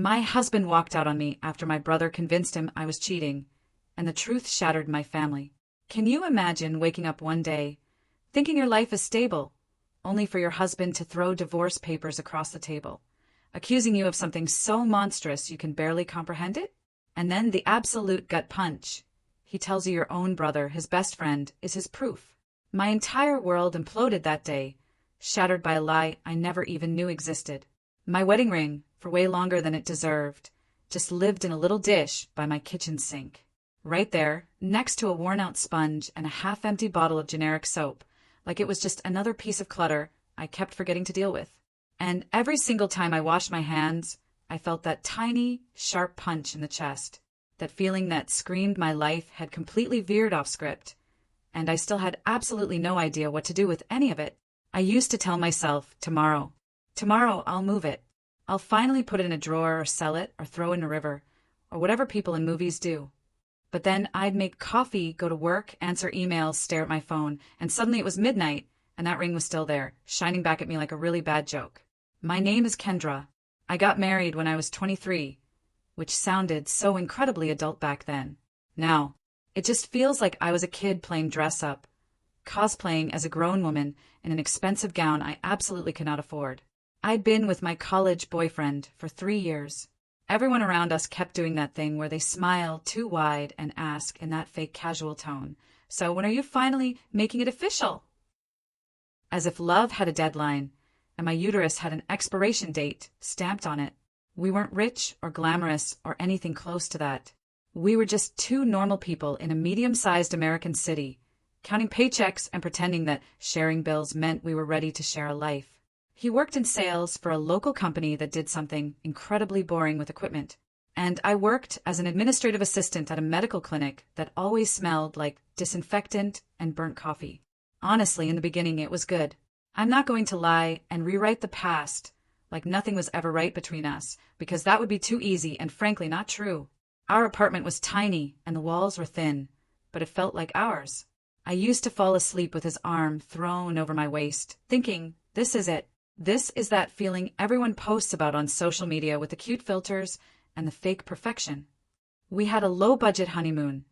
My husband walked out on me after my brother convinced him I was cheating, and the truth shattered my family. Can you imagine waking up one day, thinking your life is stable, only for your husband to throw divorce papers across the table, accusing you of something so monstrous you can barely comprehend it? And then the absolute gut punch. He tells you your own brother, his best friend, is his proof. My entire world imploded that day, shattered by a lie I never even knew existed. My wedding ring, for way longer than it deserved, just lived in a little dish by my kitchen sink. Right there, next to a worn-out sponge and a half-empty bottle of generic soap, like it was just another piece of clutter I kept forgetting to deal with. And every single time I washed my hands, I felt that tiny, sharp punch in the chest, that feeling that screamed my life had completely veered off script, and I still had absolutely no idea what to do with any of it. I used to tell myself, tomorrow I'll move it. I'll finally put it in a drawer or sell it or throw it in a river, or whatever people in movies do. But then I'd make coffee, go to work, answer emails, stare at my phone, and suddenly it was midnight, and that ring was still there, shining back at me like a really bad joke. My name is Kendra. I got married when I was 23, which sounded so incredibly adult back then. Now, it just feels like I was a kid playing dress-up, cosplaying as a grown woman in an expensive gown I absolutely could not afford. I'd been with my college boyfriend for 3 years. Everyone around us kept doing that thing where they smile too wide and ask in that fake casual tone, "So when are you finally making it official?" As if love had a deadline, and my uterus had an expiration date stamped on it. We weren't rich or glamorous or anything close to that. We were just two normal people in a medium-sized American city, counting paychecks and pretending that sharing bills meant we were ready to share a life. He worked in sales for a local company that did something incredibly boring with equipment, and I worked as an administrative assistant at a medical clinic that always smelled like disinfectant and burnt coffee. Honestly, in the beginning it was good. I'm not going to lie and rewrite the past like nothing was ever right between us, because that would be too easy and frankly not true. Our apartment was tiny and the walls were thin, but it felt like ours. I used to fall asleep with his arm thrown over my waist, thinking, this is it. This is that feeling everyone posts about on social media with the cute filters and the fake perfection. We had a low-budget honeymoon,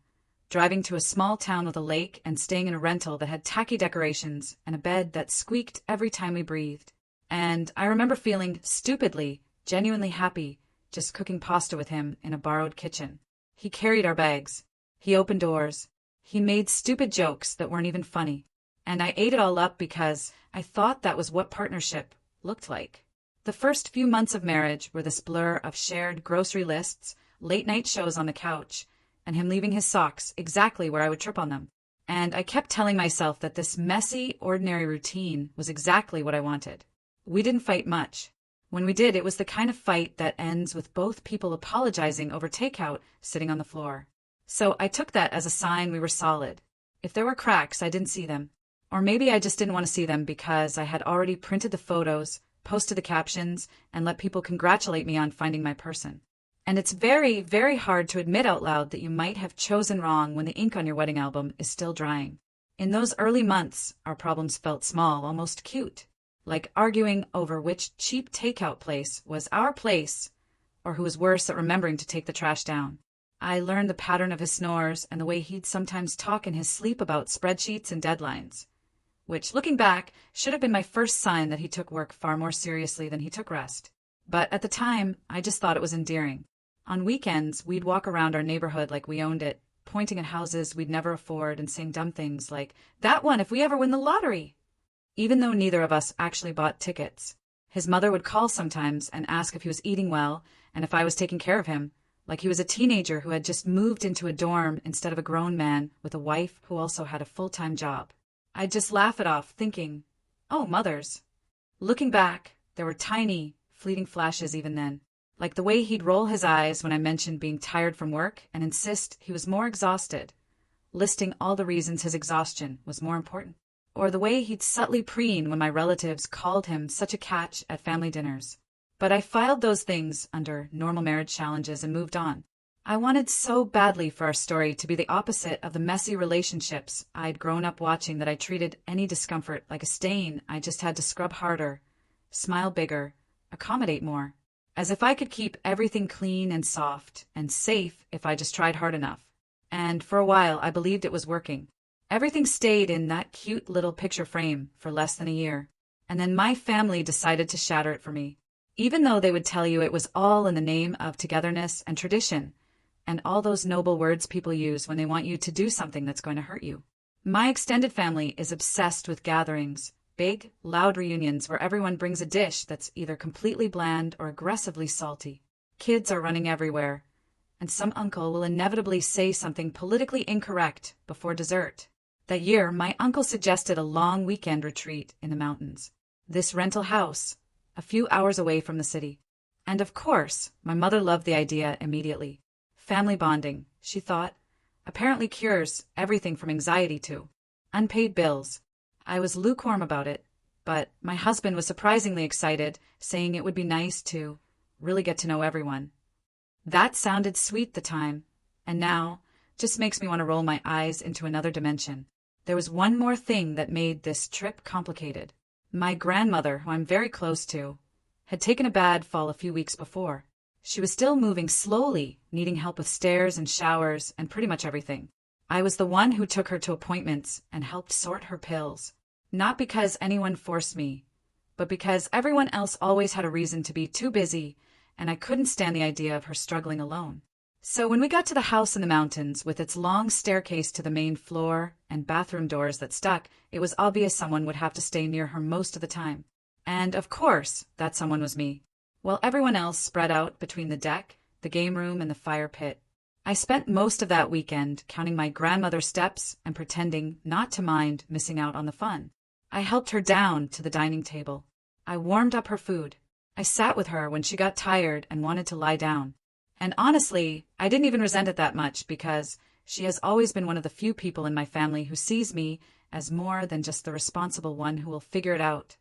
driving to a small town with a lake and staying in a rental that had tacky decorations and a bed that squeaked every time we breathed. And I remember feeling stupidly, genuinely happy, just cooking pasta with him in a borrowed kitchen. He carried our bags. He opened doors. He made stupid jokes that weren't even funny. And I ate it all up because I thought that was what partnership looked like. The first few months of marriage were this blur of shared grocery lists, late-night shows on the couch, and him leaving his socks exactly where I would trip on them. And I kept telling myself that this messy, ordinary routine was exactly what I wanted. We didn't fight much. When we did, it was the kind of fight that ends with both people apologizing over takeout sitting on the floor. So I took that as a sign we were solid. If there were cracks, I didn't see them. Or maybe I just didn't want to see them because I had already printed the photos, posted the captions, and let people congratulate me on finding my person. And it's very, very hard to admit out loud that you might have chosen wrong when the ink on your wedding album is still drying. In those early months, our problems felt small, almost cute, like arguing over which cheap takeout place was our place, or who was worse at remembering to take the trash down. I learned the pattern of his snores and the way he'd sometimes talk in his sleep about spreadsheets and deadlines, which, looking back, should have been my first sign that he took work far more seriously than he took rest. But at the time, I just thought it was endearing. On weekends, we'd walk around our neighborhood like we owned it, pointing at houses we'd never afford and saying dumb things like, "That one if we ever win the lottery!" Even though neither of us actually bought tickets. His mother would call sometimes and ask if he was eating well and if I was taking care of him, like he was a teenager who had just moved into a dorm instead of a grown man with a wife who also had a full-time job. I'd just laugh it off, thinking, oh, mothers. Looking back, there were tiny, fleeting flashes even then, like the way he'd roll his eyes when I mentioned being tired from work and insist he was more exhausted, listing all the reasons his exhaustion was more important. Or the way he'd subtly preen when my relatives called him such a catch at family dinners. But I filed those things under normal marriage challenges and moved on. I wanted so badly for our story to be the opposite of the messy relationships I'd grown up watching that I treated any discomfort like a stain I just had to scrub harder, smile bigger, accommodate more. as if I could keep everything clean and soft and safe if I just tried hard enough. And for a while, I believed it was working. Everything stayed in that cute little picture frame for less than a year. And then my family decided to shatter it for me. Even though they would tell you it was all in the name of togetherness and tradition, and all those noble words people use when they want you to do something that's going to hurt you. My extended family is obsessed with gatherings, big, loud reunions where everyone brings a dish that's either completely bland or aggressively salty. Kids are running everywhere, and some uncle will inevitably say something politically incorrect before dessert. That year, my uncle suggested a long weekend retreat in the mountains. This rental house, a few hours away from the city. And of course, my mother loved the idea immediately. Family bonding, she thought, apparently cures everything from anxiety to unpaid bills. I was lukewarm about it, but my husband was surprisingly excited, saying it would be nice to really get to know everyone. That sounded sweet at the time, and now just makes me want to roll my eyes into another dimension. There was one more thing that made this trip complicated. My grandmother, who I'm very close to, had taken a bad fall a few weeks before. She was still moving slowly, needing help with stairs and showers and pretty much everything. I was the one who took her to appointments and helped sort her pills. Not because anyone forced me, but because everyone else always had a reason to be too busy, and I couldn't stand the idea of her struggling alone. So when we got to the house in the mountains, with its long staircase to the main floor and bathroom doors that stuck, it was obvious someone would have to stay near her most of the time. And of course, that someone was me, while everyone else spread out between the deck, the game room, and the fire pit. I spent most of that weekend counting my grandmother's steps and pretending not to mind missing out on the fun. I helped her down to the dining table. I warmed up her food. I sat with her when she got tired and wanted to lie down. And honestly, I didn't even resent it that much because she has always been one of the few people in my family who sees me as more than just the responsible one who will figure it out.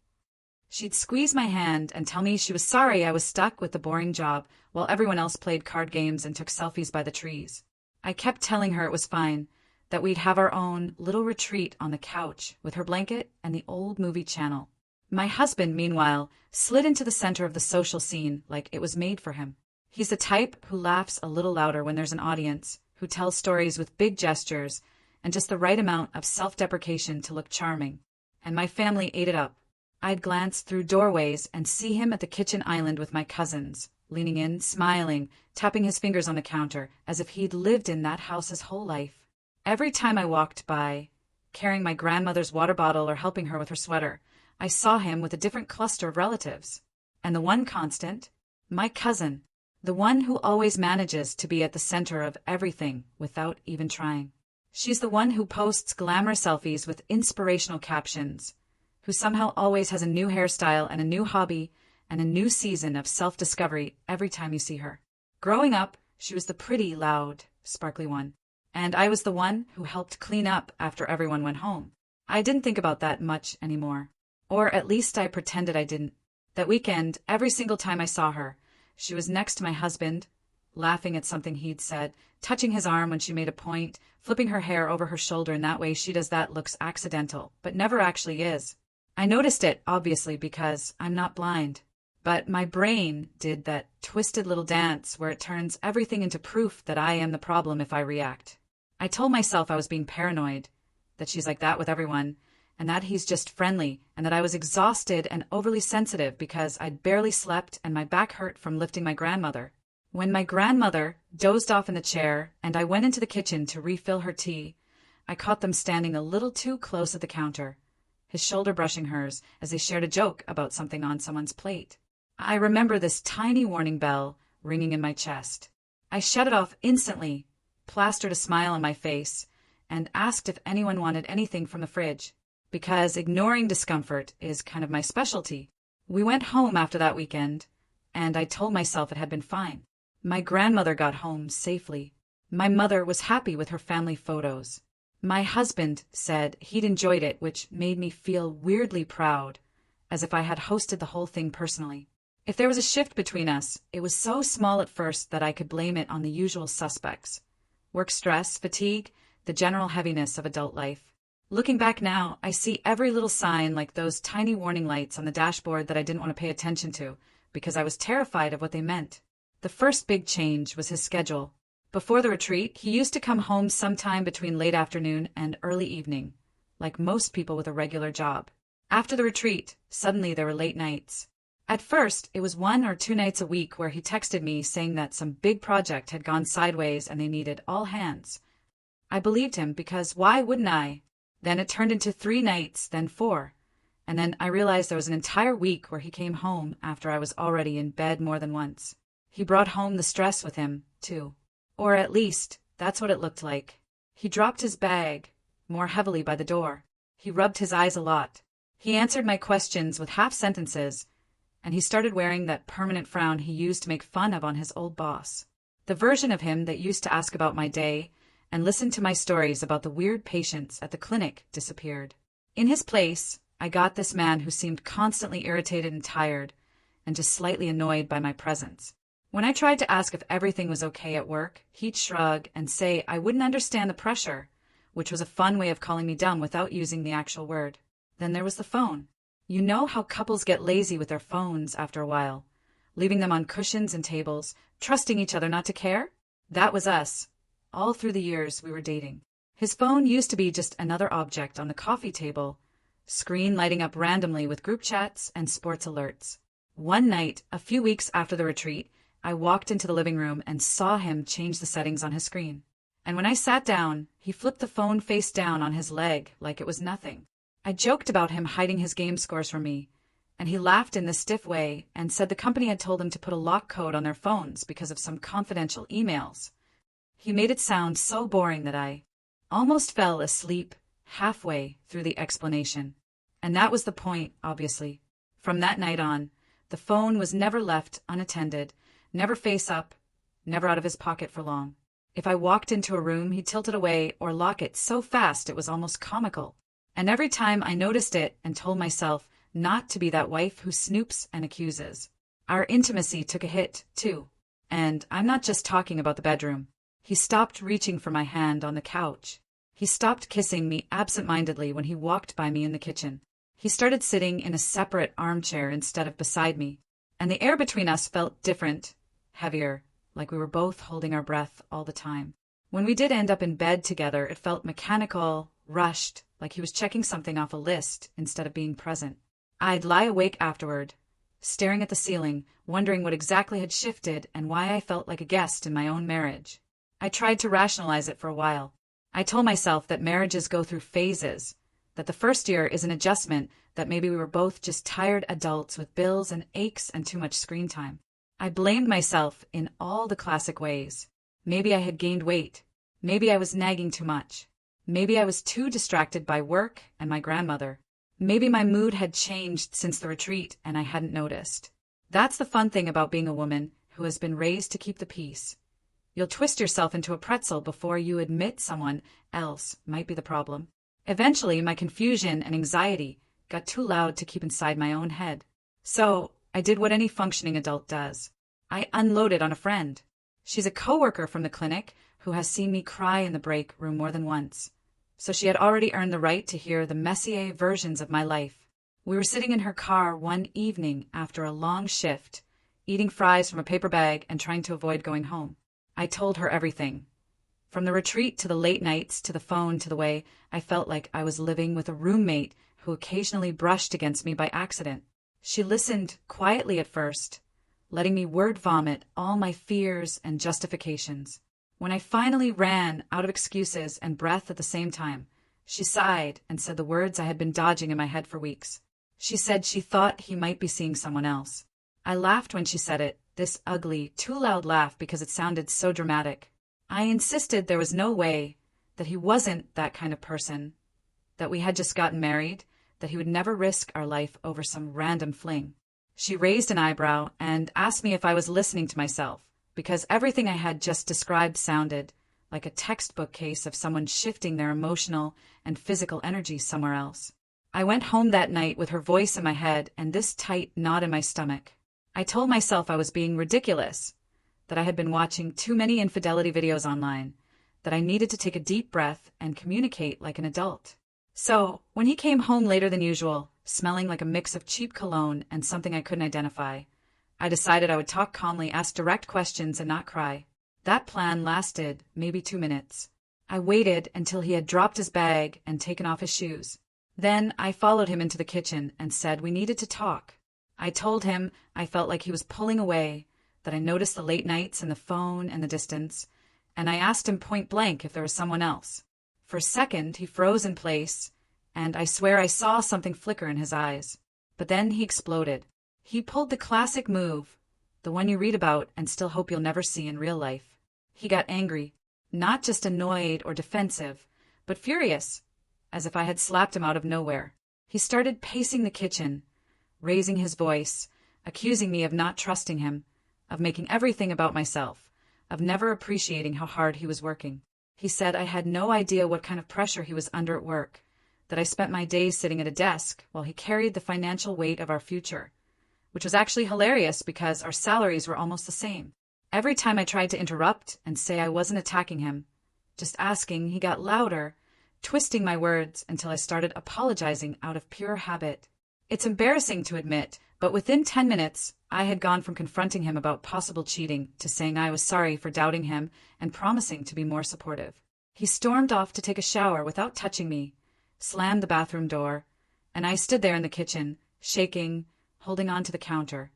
She'd squeeze my hand and tell me she was sorry I was stuck with the boring job while everyone else played card games and took selfies by the trees. I kept telling her it was fine, that we'd have our own little retreat on the couch with her blanket and the old movie channel. My husband, meanwhile, slid into the center of the social scene like it was made for him. He's the type who laughs a little louder when there's an audience, who tells stories with big gestures and just the right amount of self-deprecation to look charming. And my family ate it up. I'd glance through doorways and see him at the kitchen island with my cousins, leaning in, smiling, tapping his fingers on the counter, as if he'd lived in that house his whole life. Every time I walked by, carrying my grandmother's water bottle or helping her with her sweater, I saw him with a different cluster of relatives. And the one constant, my cousin, the one who always manages to be at the center of everything without even trying. She's the one who posts glamorous selfies with inspirational captions, who somehow always has a new hairstyle and a new hobby and a new season of self-discovery every time you see her. Growing up, she was the pretty, loud, sparkly one, and I was the one who helped clean up after everyone went home. I didn't think about that much anymore, or at least I pretended I didn't. That weekend, every single time I saw her, she was next to my husband, laughing at something he'd said, touching his arm when she made a point, flipping her hair over her shoulder in that way she does that looks accidental, but never actually is. I noticed it, obviously, because I'm not blind. But my brain did that twisted little dance where it turns everything into proof that I am the problem if I react. I told myself I was being paranoid, that she's like that with everyone, and that he's just friendly, and that I was exhausted and overly sensitive because I'd barely slept and my back hurt from lifting my grandmother. When my grandmother dozed off in the chair and I went into the kitchen to refill her tea, I caught them standing a little too close at the counter, his shoulder brushing hers as they shared a joke about something on someone's plate. I remember this tiny warning bell ringing in my chest. I shut it off instantly, plastered a smile on my face, and asked if anyone wanted anything from the fridge, because ignoring discomfort is kind of my specialty. We went home after that weekend, and I told myself it had been fine. My grandmother got home safely. My mother was happy with her family photos. My husband said he'd enjoyed it, which made me feel weirdly proud, as if I had hosted the whole thing personally. If there was a shift between us, it was so small at first that I could blame it on the usual suspects. Work stress, fatigue, the general heaviness of adult life. Looking back now, I see every little sign like those tiny warning lights on the dashboard that I didn't want to pay attention to, because I was terrified of what they meant. The first big change was his schedule. Before the retreat, he used to come home sometime between late afternoon and early evening, like most people with a regular job. After the retreat, suddenly there were late nights. At first, it was 1 or 2 nights a week where he texted me saying that some big project had gone sideways and they needed all hands. I believed him because why wouldn't I? Then it turned into 3 nights, then 4. And then I realized there was an entire week where he came home after I was already in bed more than once. He brought home the stress with him, too. Or at least, that's what it looked like. He dropped his bag more heavily by the door. He rubbed his eyes a lot. He answered my questions with half sentences, and he started wearing that permanent frown he used to make fun of on his old boss. The version of him that used to ask about my day and listen to my stories about the weird patients at the clinic disappeared. In his place, I got this man who seemed constantly irritated and tired, and just slightly annoyed by my presence. When I tried to ask if everything was okay at work, he'd shrug and say I wouldn't understand the pressure, which was a fun way of calling me dumb without using the actual word. Then there was the phone. You know how couples get lazy with their phones after a while, leaving them on cushions and tables, trusting each other not to care? That was us, all through the years we were dating. His phone used to be just another object on the coffee table, screen lighting up randomly with group chats and sports alerts. One night, a few weeks after the retreat, I walked into the living room and saw him change the settings on his screen. And when I sat down, he flipped the phone face down on his leg like it was nothing. I joked about him hiding his game scores from me, and he laughed in this stiff way and said the company had told him to put a lock code on their phones because of some confidential emails. He made it sound so boring that I almost fell asleep halfway through the explanation. And that was the point, obviously. From that night on, the phone was never left unattended, never face up, never out of his pocket for long. If I walked into a room, he'd tilt it away or lock it so fast it was almost comical. And every time I noticed it and told myself not to be that wife who snoops and accuses. Our intimacy took a hit, too. And I'm not just talking about the bedroom. He stopped reaching for my hand on the couch. He stopped kissing me absent-mindedly when he walked by me in the kitchen. He started sitting in a separate armchair instead of beside me. And the air between us felt different, heavier, like we were both holding our breath all the time. When we did end up in bed together, it felt mechanical, rushed, like he was checking something off a list instead of being present. I'd lie awake afterward, staring at the ceiling, wondering what exactly had shifted and why I felt like a guest in my own marriage. I tried to rationalize it for a while. I told myself that marriages go through phases, that the first year is an adjustment, that maybe we were both just tired adults with bills and aches and too much screen time. I blamed myself in all the classic ways. Maybe I had gained weight. Maybe I was nagging too much. Maybe I was too distracted by work and my grandmother. Maybe my mood had changed since the retreat and I hadn't noticed. That's the fun thing about being a woman who has been raised to keep the peace. You'll twist yourself into a pretzel before you admit someone else might be the problem. Eventually, my confusion and anxiety got too loud to keep inside my own head. So, I did what any functioning adult does. I unloaded on a friend. She's a coworker from the clinic who has seen me cry in the break room more than once. So she had already earned the right to hear the Messier versions of my life. We were sitting in her car one evening after a long shift, eating fries from a paper bag and trying to avoid going home. I told her everything. From the retreat to the late nights to the phone to the way I felt like I was living with a roommate who occasionally brushed against me by accident. She listened quietly at first, letting me word vomit all my fears and justifications. When I finally ran out of excuses and breath at the same time, she sighed and said the words I had been dodging in my head for weeks. She said she thought he might be seeing someone else. I laughed when she said it, this ugly, too loud laugh because it sounded so dramatic. I insisted there was no way, that he wasn't that kind of person, that we had just gotten married, that he would never risk our life over some random fling. She raised an eyebrow and asked me if I was listening to myself, because everything I had just described sounded like a textbook case of someone shifting their emotional and physical energy somewhere else. I went home that night with her voice in my head and this tight knot in my stomach. I told myself I was being ridiculous, that I had been watching too many infidelity videos online, that I needed to take a deep breath and communicate like an adult. So, when he came home later than usual, smelling like a mix of cheap cologne and something I couldn't identify, I decided I would talk calmly, ask direct questions, and not cry. That plan lasted maybe 2 minutes. I waited until he had dropped his bag and taken off his shoes. Then I followed him into the kitchen and said we needed to talk. I told him I felt like he was pulling away, that I noticed the late nights and the phone and the distance, and I asked him point blank if there was someone else. For a second, he froze in place, and I swear I saw something flicker in his eyes. But then he exploded. He pulled the classic move, the one you read about and still hope you'll never see in real life. He got angry, not just annoyed or defensive, but furious, as if I had slapped him out of nowhere. He started pacing the kitchen, raising his voice, accusing me of not trusting him, of making everything about myself, of never appreciating how hard he was working. He said I had no idea what kind of pressure he was under at work, that I spent my days sitting at a desk while he carried the financial weight of our future, which was actually hilarious because our salaries were almost the same. Every time I tried to interrupt and say I wasn't attacking him, just asking, he got louder, twisting my words until I started apologizing out of pure habit. It's embarrassing to admit, but within 10 minutes, I had gone from confronting him about possible cheating to saying I was sorry for doubting him and promising to be more supportive. He stormed off to take a shower without touching me, slammed the bathroom door, and I stood there in the kitchen, shaking, holding on to the counter,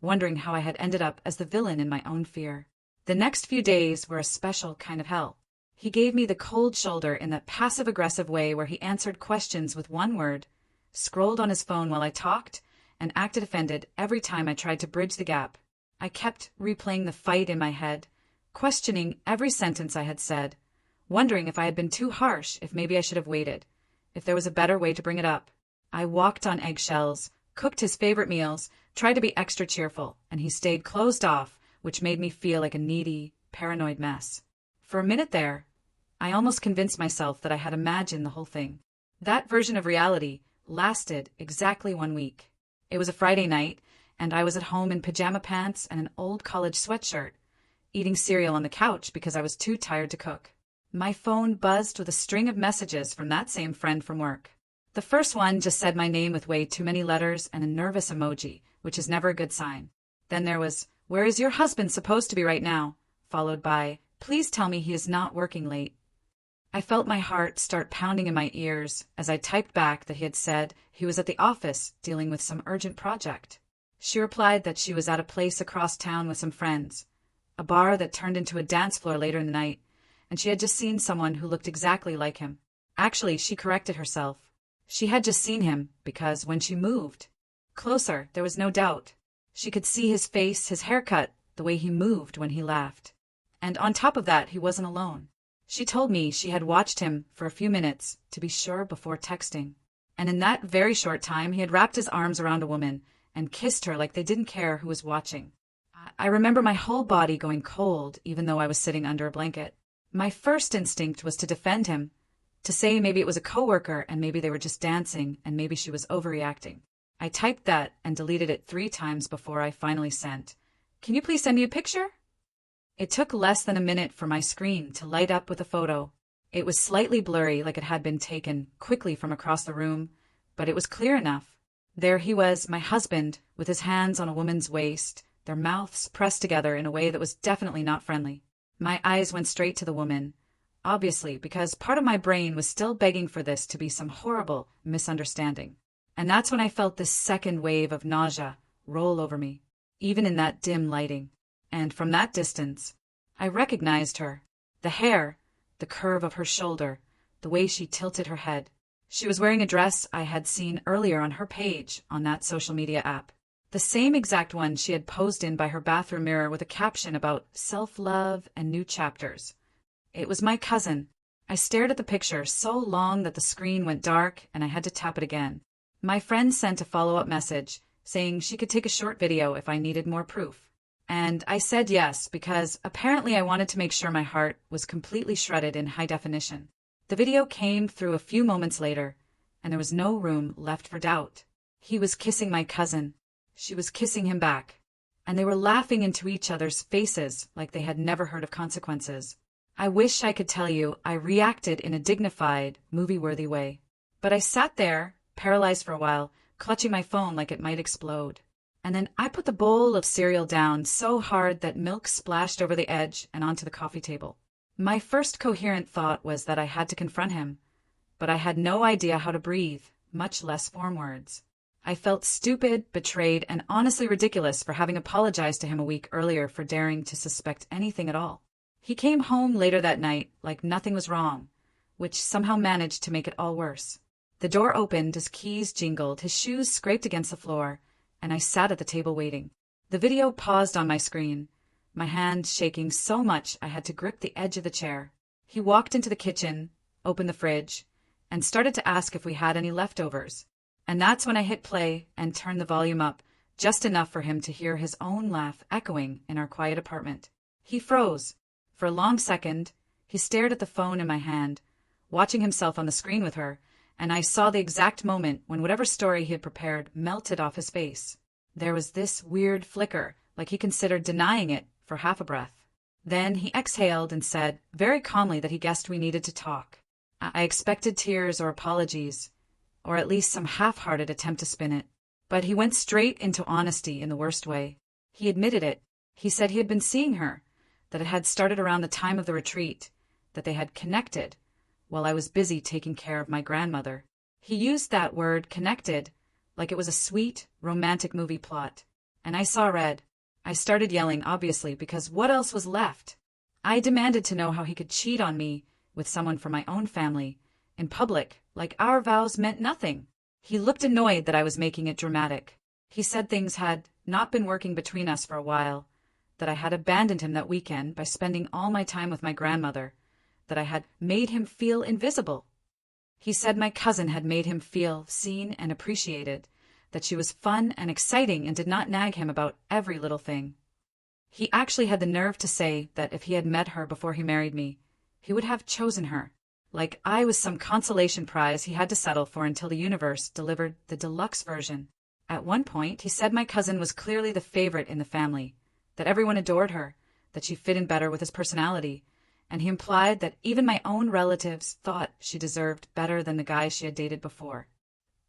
wondering how I had ended up as the villain in my own fear. The next few days were a special kind of hell. He gave me the cold shoulder in that passive-aggressive way where he answered questions with one word, scrolled on his phone while I talked, and acted offended every time I tried to bridge the gap. I kept replaying the fight in my head, questioning every sentence I had said, wondering if I had been too harsh, if maybe I should have waited, if there was a better way to bring it up. I walked on eggshells, cooked his favorite meals, tried to be extra cheerful, and he stayed closed off, which made me feel like a needy, paranoid mess. For a minute there, I almost convinced myself that I had imagined the whole thing. That version of reality lasted exactly 1 week. It was a Friday night, and I was at home in pajama pants and an old college sweatshirt, eating cereal on the couch because I was too tired to cook. My phone buzzed with a string of messages from that same friend from work. The first one just said my name with way too many letters and a nervous emoji, which is never a good sign. Then there was, "Where is your husband supposed to be right now?" followed by, "Please tell me he is not working late." I felt my heart start pounding in my ears as I typed back that he had said he was at the office dealing with some urgent project. She replied that she was at a place across town with some friends, a bar that turned into a dance floor later in the night, and she had just seen someone who looked exactly like him. Actually, she corrected herself. She had just seen him because when she moved closer, there was no doubt. She could see his face, his haircut, the way he moved when he laughed. And on top of that, he wasn't alone. She told me she had watched him for a few minutes, to be sure, before texting. And in that very short time, he had wrapped his arms around a woman and kissed her like they didn't care who was watching. I remember my whole body going cold, even though I was sitting under a blanket. My first instinct was to defend him, to say maybe it was a coworker and maybe they were just dancing and maybe she was overreacting. I typed that and deleted it 3 times before I finally sent, "Can you please send me a picture?" It took less than a minute for my screen to light up with a photo. It was slightly blurry, like it had been taken quickly from across the room, but it was clear enough. There he was, my husband, with his hands on a woman's waist, their mouths pressed together in a way that was definitely not friendly. My eyes went straight to the woman, obviously because part of my brain was still begging for this to be some horrible misunderstanding. And that's when I felt this second wave of nausea roll over me, even in that dim lighting. And from that distance, I recognized her. The hair, the curve of her shoulder, the way she tilted her head. She was wearing a dress I had seen earlier on her page on that social media app. The same exact one she had posed in by her bathroom mirror with a caption about self-love and new chapters. It was my cousin. I stared at the picture so long that the screen went dark and I had to tap it again. My friend sent a follow-up message saying she could take a short video if I needed more proof. And I said yes because apparently I wanted to make sure my heart was completely shredded in high definition. The video came through a few moments later, and there was no room left for doubt. He was kissing my cousin. She was kissing him back. And they were laughing into each other's faces like they had never heard of consequences. I wish I could tell you I reacted in a dignified, movie-worthy way. But I sat there, paralyzed for a while, clutching my phone like it might explode. And then I put the bowl of cereal down so hard that milk splashed over the edge and onto the coffee table. My first coherent thought was that I had to confront him, but I had no idea how to breathe, much less form words. I felt stupid, betrayed, and honestly ridiculous for having apologized to him a week earlier for daring to suspect anything at all. He came home later that night like nothing was wrong, which somehow managed to make it all worse. The door opened, his keys jingled, his shoes scraped against the floor, and I sat at the table waiting. The video paused on my screen, my hand shaking so much I had to grip the edge of the chair. He walked into the kitchen, opened the fridge, and started to ask if we had any leftovers. And that's when I hit play and turned the volume up, just enough for him to hear his own laugh echoing in our quiet apartment. He froze. For a long second, he stared at the phone in my hand, watching himself on the screen with her, and I saw the exact moment when whatever story he had prepared melted off his face. There was this weird flicker, like he considered denying it for half a breath. Then he exhaled and said, very calmly, that he guessed we needed to talk. I expected tears or apologies, or at least some half-hearted attempt to spin it. But he went straight into honesty in the worst way. He admitted it. He said he had been seeing her, that it had started around the time of the retreat, that they had connected while I was busy taking care of my grandmother. He used that word, connected, like it was a sweet, romantic movie plot. And I saw red. I started yelling, obviously, because what else was left? I demanded to know how he could cheat on me with someone from my own family, in public, like our vows meant nothing. He looked annoyed that I was making it dramatic. He said things had not been working between us for a while, that I had abandoned him that weekend by spending all my time with my grandmother, that I had made him feel invisible. He said my cousin had made him feel seen and appreciated, that she was fun and exciting and did not nag him about every little thing. He actually had the nerve to say that if he had met her before he married me, he would have chosen her, like I was some consolation prize he had to settle for until the universe delivered the deluxe version. At one point, he said my cousin was clearly the favorite in the family, that everyone adored her, that she fit in better with his personality, and he implied that even my own relatives thought she deserved better than the guys she had dated before.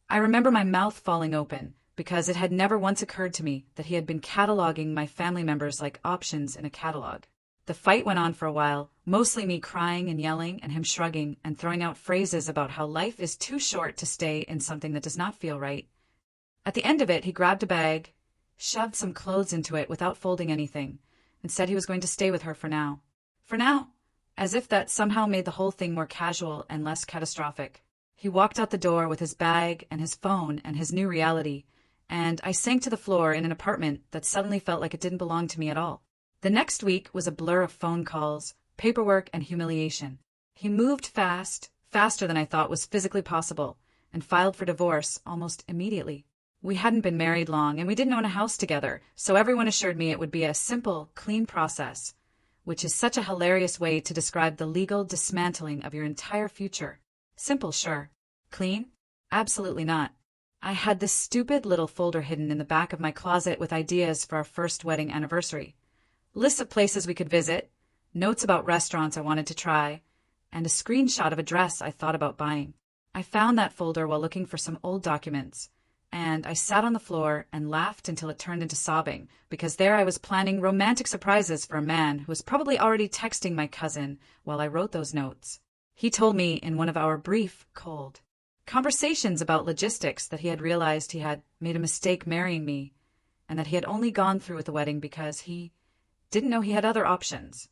I remember my mouth falling open, because it had never once occurred to me that he had been cataloging my family members like options in a catalog. The fight went on for a while, mostly me crying and yelling and him shrugging and throwing out phrases about how life is too short to stay in something that does not feel right. At the end of it, he grabbed a bag, shoved some clothes into it without folding anything, and said he was going to stay with her for now. For now, as if that somehow made the whole thing more casual and less catastrophic. He walked out the door with his bag and his phone and his new reality, and I sank to the floor in an apartment that suddenly felt like it didn't belong to me at all. The next week was a blur of phone calls, paperwork, and humiliation. He moved fast, faster than I thought was physically possible, and filed for divorce almost immediately. We hadn't been married long, and we didn't own a house together, so everyone assured me it would be a simple, clean process, which is such a hilarious way to describe the legal dismantling of your entire future. Simple, sure. Clean? Absolutely not. I had this stupid little folder hidden in the back of my closet with ideas for our first wedding anniversary. Lists of places we could visit, notes about restaurants I wanted to try, and a screenshot of a dress I thought about buying. I found that folder while looking for some old documents, and I sat on the floor and laughed until it turned into sobbing, because there I was planning romantic surprises for a man who was probably already texting my cousin while I wrote those notes. He told me in one of our brief, cold conversations about logistics that he had realized he had made a mistake marrying me, and that he had only gone through with the wedding because he didn't know he had other options.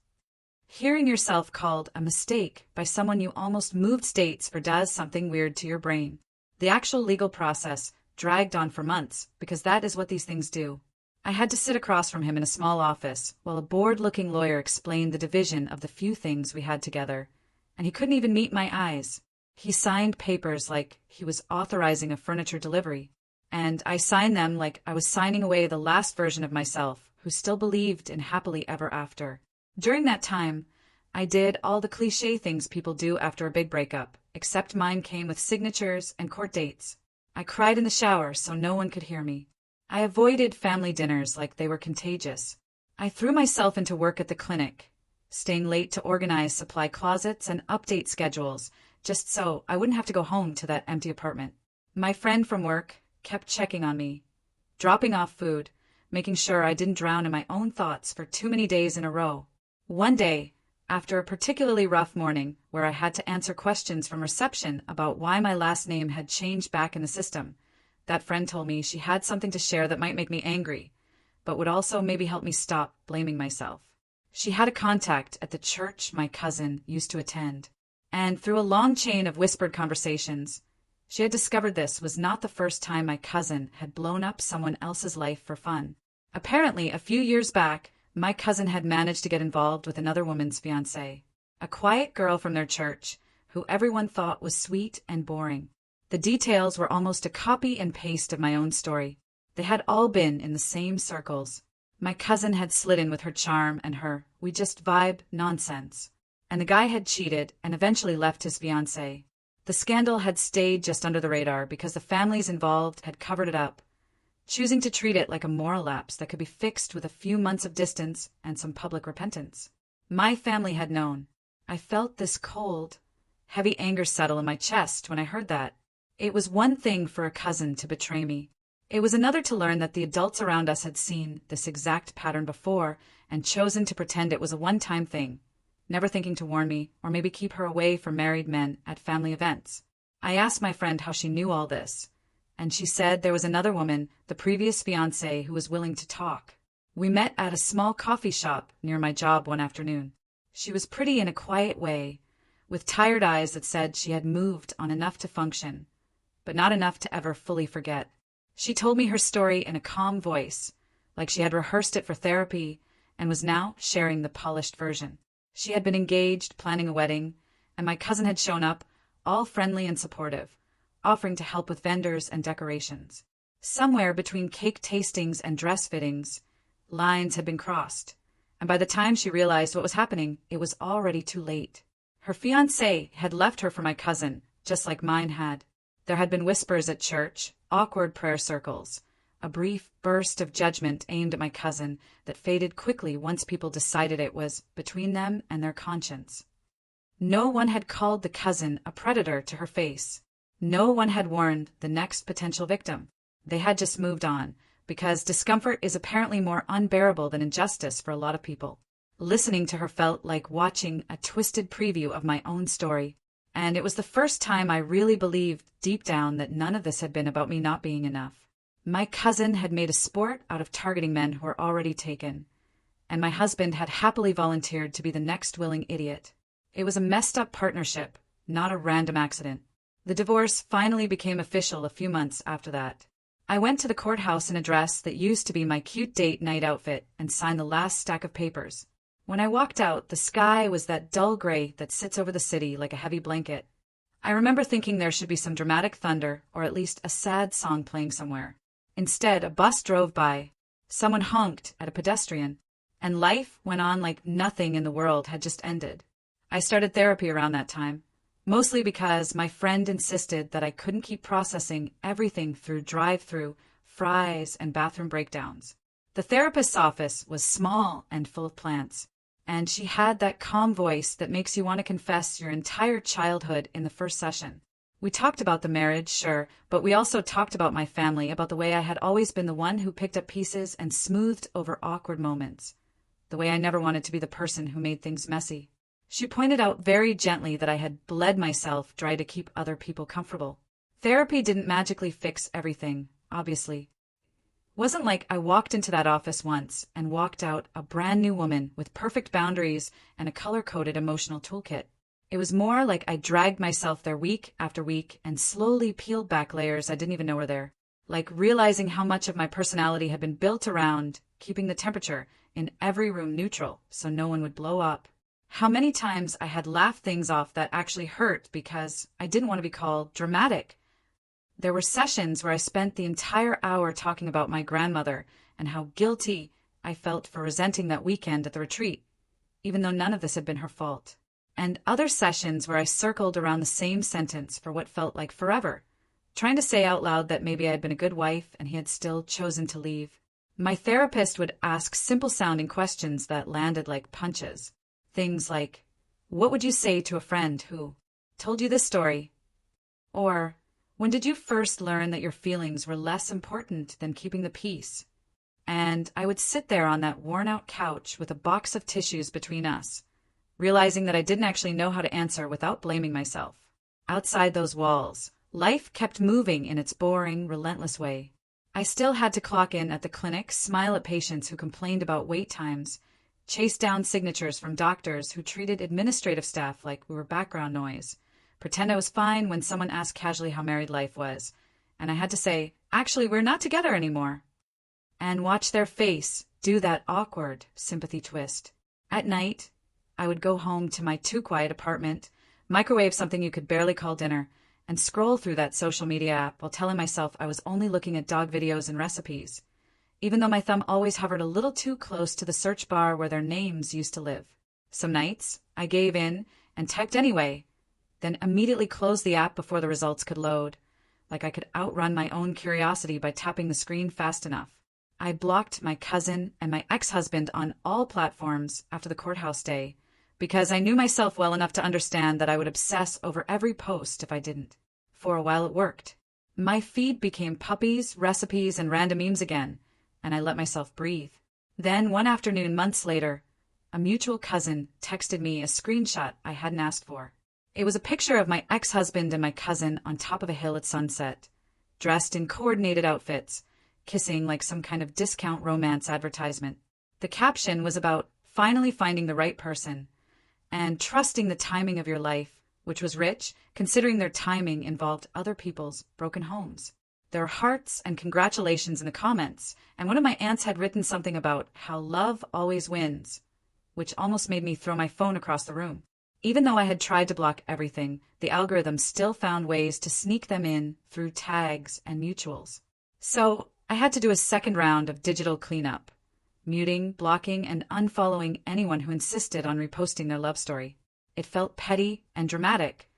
Hearing yourself called a mistake by someone you almost moved states for does something weird to your brain. The actual legal process dragged on for months, because that is what these things do. I had to sit across from him in a small office while a bored-looking lawyer explained the division of the few things we had together, and he couldn't even meet my eyes. He signed papers like he was authorizing a furniture delivery, and I signed them like I was signing away the last version of myself who still believed in happily ever after. During that time, I did all the cliché things people do after a big breakup, except mine came with signatures and court dates. I cried in the shower so no one could hear me. I avoided family dinners like they were contagious. I threw myself into work at the clinic, staying late to organize supply closets and update schedules, just so I wouldn't have to go home to that empty apartment. My friend from work kept checking on me, dropping off food, making sure I didn't drown in my own thoughts for too many days in a row. One day, after a particularly rough morning where I had to answer questions from reception about why my last name had changed back in the system, that friend told me she had something to share that might make me angry, but would also maybe help me stop blaming myself. She had a contact at the church my cousin used to attend, and through a long chain of whispered conversations, she had discovered this was not the first time my cousin had blown up someone else's life for fun. Apparently, a few years back, my cousin had managed to get involved with another woman's fiancé, a quiet girl from their church, who everyone thought was sweet and boring. The details were almost a copy and paste of my own story. They had all been in the same circles. My cousin had slid in with her charm and her "we just vibe" nonsense. And the guy had cheated and eventually left his fiancée. The scandal had stayed just under the radar because the families involved had covered it up, choosing to treat it like a moral lapse that could be fixed with a few months of distance and some public repentance. My family had known. I felt this cold, heavy anger settle in my chest when I heard that. It was one thing for a cousin to betray me. It was another to learn that the adults around us had seen this exact pattern before and chosen to pretend it was a one-time thing, never thinking to warn me or maybe keep her away from married men at family events. I asked my friend how she knew all this, and she said there was another woman, the previous fiancé, who was willing to talk. We met at a small coffee shop near my job one afternoon. She was pretty in a quiet way, with tired eyes that said she had moved on enough to function, but not enough to ever fully forget. She told me her story in a calm voice, like she had rehearsed it for therapy and was now sharing the polished version. She had been engaged, planning a wedding, and my cousin had shown up, all friendly and supportive, offering to help with vendors and decorations. Somewhere between cake tastings and dress fittings, lines had been crossed, and by the time she realized what was happening, it was already too late. Her fiancé had left her for my cousin, just like mine had. There had been whispers at church, awkward prayer circles, a brief burst of judgment aimed at my cousin that faded quickly once people decided it was between them and their conscience. No one had called the cousin a predator to her face. No one had warned the next potential victim. They had just moved on, because discomfort is apparently more unbearable than injustice for a lot of people. Listening to her felt like watching a twisted preview of my own story, and it was the first time I really believed deep down that none of this had been about me not being enough. My cousin had made a sport out of targeting men who were already taken, and my husband had happily volunteered to be the next willing idiot. It was a messed up partnership, not a random accident. The divorce finally became official a few months after that. I went to the courthouse in a dress that used to be my cute date night outfit and signed the last stack of papers. When I walked out, the sky was that dull gray that sits over the city like a heavy blanket. I remember thinking there should be some dramatic thunder or at least a sad song playing somewhere. Instead, a bus drove by, someone honked at a pedestrian, and life went on like nothing in the world had just ended. I started therapy around that time, mostly because my friend insisted that I couldn't keep processing everything through drive-through, fries, and bathroom breakdowns. The therapist's office was small and full of plants, and she had that calm voice that makes you want to confess your entire childhood in the first session. We talked about the marriage, sure, but we also talked about my family, about the way I had always been the one who picked up pieces and smoothed over awkward moments, the way I never wanted to be the person who made things messy. She pointed out very gently that I had bled myself dry to keep other people comfortable. Therapy didn't magically fix everything, obviously. It wasn't like I walked into that office once and walked out a brand new woman with perfect boundaries and a color-coded emotional toolkit. It was more like I dragged myself there week after week and slowly peeled back layers I didn't even know were there, like realizing how much of my personality had been built around keeping the temperature in every room neutral so no one would blow up. How many times I had laughed things off that actually hurt because I didn't want to be called dramatic. There were sessions where I spent the entire hour talking about my grandmother and how guilty I felt for resenting that weekend at the retreat, even though none of this had been her fault. And other sessions where I circled around the same sentence for what felt like forever, trying to say out loud that maybe I had been a good wife and he had still chosen to leave. My therapist would ask simple-sounding questions that landed like punches. Things like, what would you say to a friend who told you this story? Or, When did you first learn that your feelings were less important than keeping the peace? And I would sit there on that worn-out couch with a box of tissues between us, realizing that I didn't actually know how to answer without blaming myself. Outside those walls, life kept moving in its boring, relentless way. I still had to clock in at the clinic, smile at patients who complained about wait times, chase down signatures from doctors who treated administrative staff like we were background noise, pretend I was fine when someone asked casually how married life was, and I had to say, actually, we're not together anymore, and watch their face do that awkward sympathy twist. At night, I would go home to my too-quiet apartment, microwave something you could barely call dinner, and scroll through that social media app while telling myself I was only looking at dog videos and recipes, even though my thumb always hovered a little too close to the search bar where their names used to live. Some nights, I gave in and typed anyway, then immediately closed the app before the results could load, like I could outrun my own curiosity by tapping the screen fast enough. I blocked my cousin and my ex-husband on all platforms after the courthouse day, because I knew myself well enough to understand that I would obsess over every post if I didn't. For a while it worked. My feed became puppies, recipes, and random memes again, and I let myself breathe. Then, one afternoon months later, a mutual cousin texted me a screenshot I hadn't asked for. It was a picture of my ex-husband and my cousin on top of a hill at sunset, dressed in coordinated outfits, kissing like some kind of discount romance advertisement. The caption was about finally finding the right person and trusting the timing of your life, which was rich, considering their timing involved other people's broken homes. There were hearts and congratulations in the comments, and one of my aunts had written something about how love always wins, which almost made me throw my phone across the room. Even though I had tried to block everything, the algorithm still found ways to sneak them in through tags and mutuals. So I had to do a second round of digital cleanup, muting, blocking, and unfollowing anyone who insisted on reposting their love story. It felt petty and dramatic,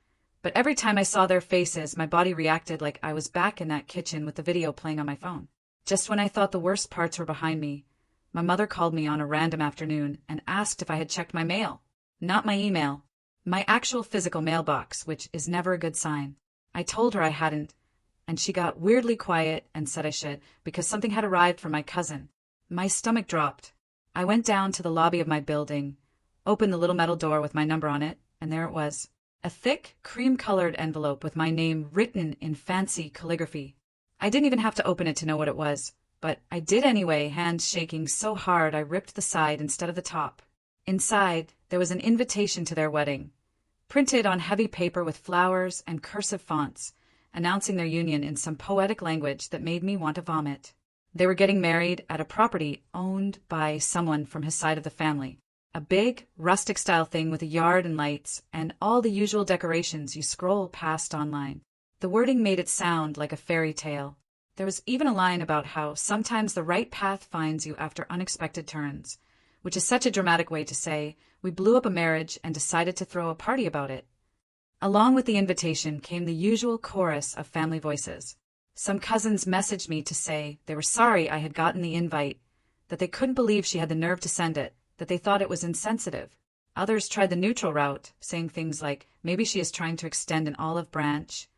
but every time I saw their faces, my body reacted like I was back in that kitchen with the video playing on my phone. Just when I thought the worst parts were behind me, my mother called me on a random afternoon and asked if I had checked my mail. Not my email, my actual physical mailbox, which is never a good sign. I told her I hadn't, and she got weirdly quiet and said I should, because something had arrived from my cousin. My stomach dropped. I went down to the lobby of my building, opened the little metal door with my number on it, and there it was. A thick, cream-colored envelope with my name written in fancy calligraphy. I didn't even have to open it to know what it was, but I did anyway, hands shaking so hard I ripped the side instead of the top. Inside, there was an invitation to their wedding, printed on heavy paper with flowers and cursive fonts, announcing their union in some poetic language that made me want to vomit. They were getting married at a property owned by someone from his side of the family. A big, rustic-style thing with a yard and lights, and all the usual decorations you scroll past online. The wording made it sound like a fairy tale. There was even a line about how sometimes the right path finds you after unexpected turns, which is such a dramatic way to say, we blew up a marriage and decided to throw a party about it. Along with the invitation came the usual chorus of family voices. Some cousins messaged me to say they were sorry I had gotten the invite, that they couldn't believe she had the nerve to send it, that they thought it was insensitive. Others tried the neutral route, saying things like, maybe she is trying to extend an olive branch,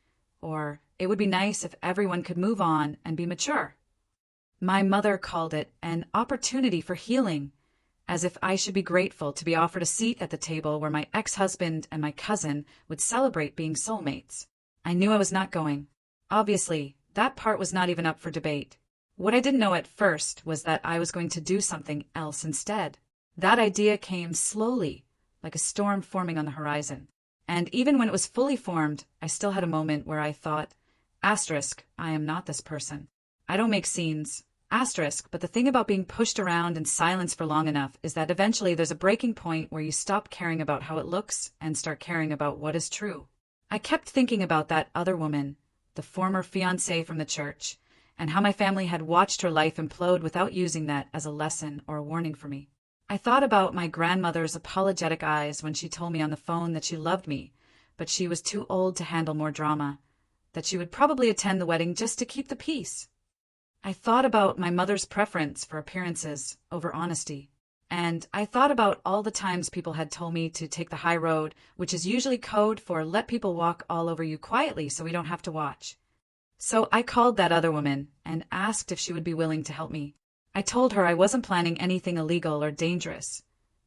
or it would be nice if everyone could move on and be mature. My mother called it an opportunity for healing, as if I should be grateful to be offered a seat at the table where my ex-husband and my cousin would celebrate being soulmates. I knew I was not going. Obviously, that part was not even up for debate. What I didn't know at first was that I was going to do something else instead. That idea came slowly, like a storm forming on the horizon. And even when it was fully formed, I still had a moment where I thought, asterisk, I am not this person. I don't make scenes, asterisk, but the thing about being pushed around in silence for long enough is that eventually there's a breaking point where you stop caring about how it looks and start caring about what is true. I kept thinking about that other woman, the former fiancée from the church, and how my family had watched her life implode without using that as a lesson or a warning for me. I thought about my grandmother's apologetic eyes when she told me on the phone that she loved me, but she was too old to handle more drama, that she would probably attend the wedding just to keep the peace. I thought about my mother's preference for appearances over honesty, and I thought about all the times people had told me to take the high road, which is usually code for let people walk all over you quietly so we don't have to watch. So I called that other woman and asked if she would be willing to help me. I told her I wasn't planning anything illegal or dangerous,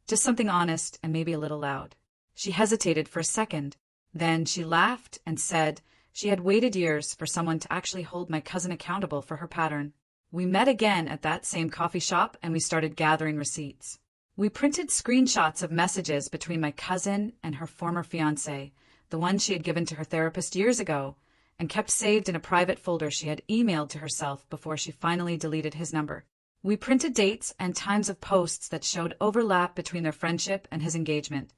just something honest and maybe a little loud. She hesitated for a second. Then she laughed and said she had waited years for someone to actually hold my cousin accountable for her pattern. We met again at that same coffee shop and we started gathering receipts. We printed screenshots of messages between my cousin and her former fiancé, the one she had given to her therapist years ago, and kept saved in a private folder she had emailed to herself before she finally deleted his number. We printed dates and times of posts that showed overlap between their friendship and his engagement,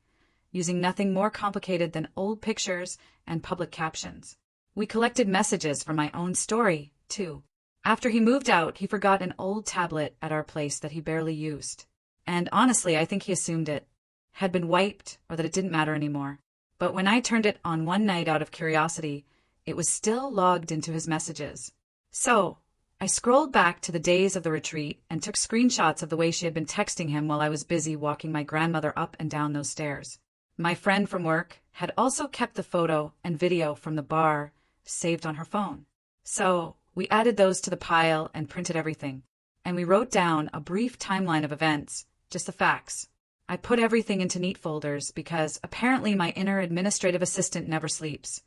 using nothing more complicated than old pictures and public captions. We collected messages from my own story, too. After he moved out, he forgot an old tablet at our place that he barely used. And honestly, I think he assumed it had been wiped or that it didn't matter anymore. But when I turned it on one night out of curiosity, it was still logged into his messages. So I scrolled back to the days of the retreat and took screenshots of the way she had been texting him while I was busy walking my grandmother up and down those stairs. My friend from work had also kept the photo and video from the bar saved on her phone. So we added those to the pile and printed everything. And we wrote down a brief timeline of events, just the facts. I put everything into neat folders because apparently my inner administrative assistant never sleeps,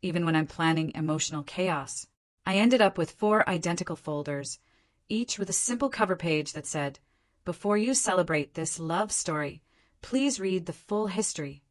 even when I'm planning emotional chaos. I ended up with 4 identical folders, each with a simple cover page that said, "Before you celebrate this love story, please read the full history."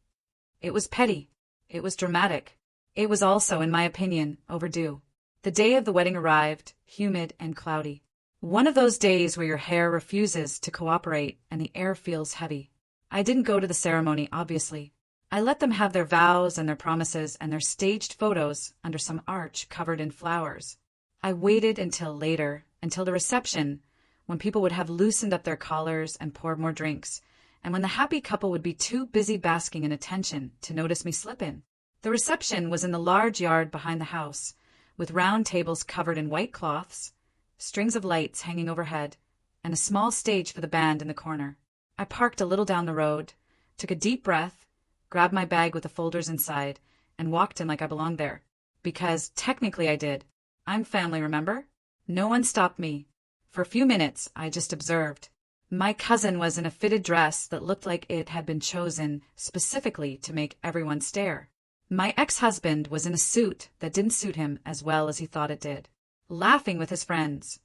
It was petty. It was dramatic. It was also, in my opinion, overdue. The day of the wedding arrived, humid and cloudy. One of those days where your hair refuses to cooperate and the air feels heavy. I didn't go to the ceremony, obviously. I let them have their vows and their promises and their staged photos under some arch covered in flowers. I waited until later, until the reception, when people would have loosened up their collars and poured more drinks, and when the happy couple would be too busy basking in attention to notice me slip in. The reception was in the large yard behind the house, with round tables covered in white cloths, strings of lights hanging overhead, and a small stage for the band in the corner. I parked a little down the road, took a deep breath, grabbed my bag with the folders inside, and walked in like I belonged there. Because technically I did. I'm family, remember? No one stopped me. For a few minutes, I just observed. My cousin was in a fitted dress that looked like it had been chosen specifically to make everyone stare. My ex-husband was in a suit that didn't suit him as well as he thought it did, laughing with his friends,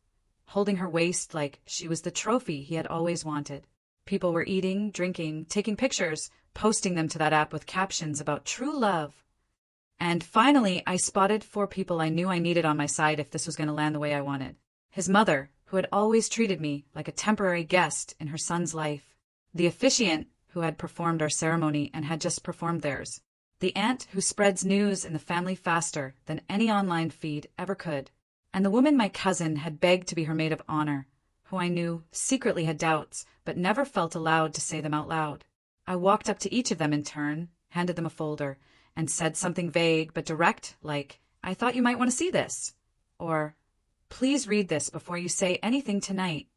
holding her waist like she was the trophy he had always wanted. People were eating, drinking, taking pictures, posting them to that app with captions about true love. And finally, I spotted 4 people I knew I needed on my side if this was going to land the way I wanted. His mother, who had always treated me like a temporary guest in her son's life. The officiant, who had performed our ceremony and had just performed theirs. The aunt who spreads news in the family faster than any online feed ever could. And the woman my cousin had begged to be her maid of honor, who I knew secretly had doubts, but never felt allowed to say them out loud. I walked up to each of them in turn, handed them a folder, and said something vague but direct, like, "I thought you might want to see this," or, "Please read this before you say anything tonight."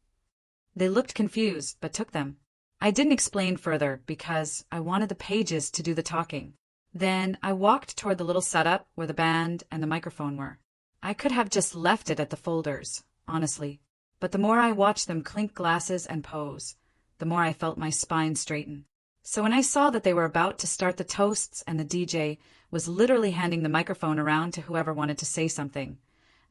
They looked confused, but took them. I didn't explain further because I wanted the pages to do the talking. Then I walked toward the little setup where the band and the microphone were. I could have just left it at the folders, honestly. But the more I watched them clink glasses and pose, the more I felt my spine straighten. So when I saw that they were about to start the toasts and the DJ was literally handing the microphone around to whoever wanted to say something,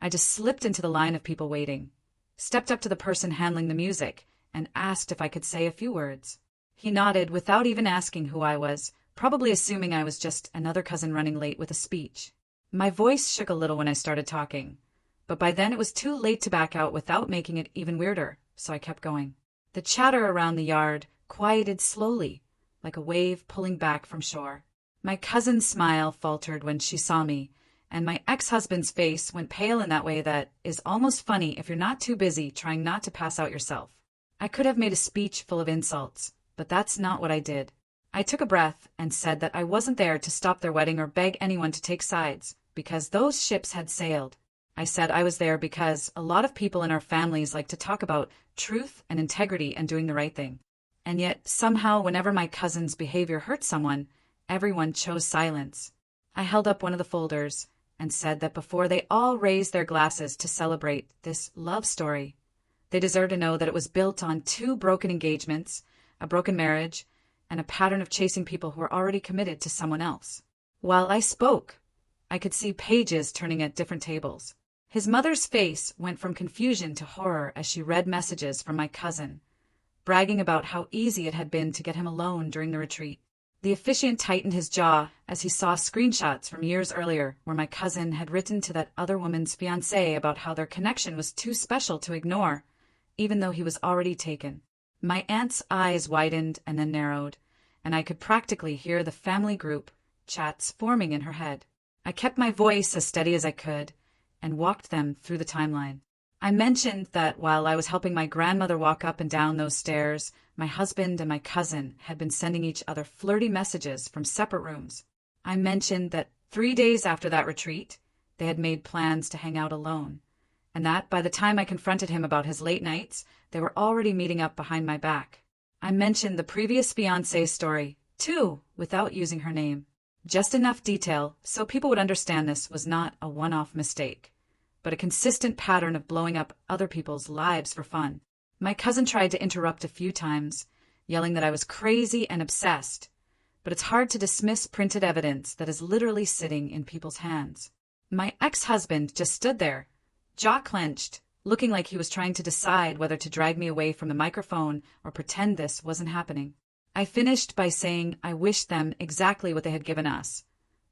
I just slipped into the line of people waiting, stepped up to the person handling the music, and asked if I could say a few words. He nodded without even asking who I was, probably assuming I was just another cousin running late with a speech. My voice shook a little when I started talking, but by then it was too late to back out without making it even weirder, so I kept going. The chatter around the yard quieted slowly, like a wave pulling back from shore. My cousin's smile faltered when she saw me, and my ex-husband's face went pale in that way that is almost funny if you're not too busy trying not to pass out yourself. I could have made a speech full of insults, but that's not what I did. I took a breath and said that I wasn't there to stop their wedding or beg anyone to take sides, because those ships had sailed. I said I was there because a lot of people in our families like to talk about truth and integrity and doing the right thing. And yet, somehow, whenever my cousin's behavior hurt someone, everyone chose silence. I held up one of the folders, and said that before they all raised their glasses to celebrate this love story, they deserve to know that it was built on 2 broken engagements, a broken marriage, and a pattern of chasing people who were already committed to someone else. While I spoke, I could see pages turning at different tables. His mother's face went from confusion to horror as she read messages from my cousin, bragging about how easy it had been to get him alone during the retreat. The officiant tightened his jaw as he saw screenshots from years earlier where my cousin had written to that other woman's fiancé about how their connection was too special to ignore, even though he was already taken. My aunt's eyes widened and then narrowed, and I could practically hear the family group chats forming in her head. I kept my voice as steady as I could and walked them through the timeline. I mentioned that while I was helping my grandmother walk up and down those stairs, my husband and my cousin had been sending each other flirty messages from separate rooms. I mentioned that 3 days after that retreat, they had made plans to hang out alone, and that by the time I confronted him about his late nights, they were already meeting up behind my back. I mentioned the previous fiancé's story, too, without using her name. Just enough detail so people would understand this was not a one-off mistake, but a consistent pattern of blowing up other people's lives for fun. My cousin tried to interrupt a few times, yelling that I was crazy and obsessed, but it's hard to dismiss printed evidence that is literally sitting in people's hands. My ex-husband just stood there, jaw clenched, looking like he was trying to decide whether to drag me away from the microphone or pretend this wasn't happening. I finished by saying I wished them exactly what they had given us,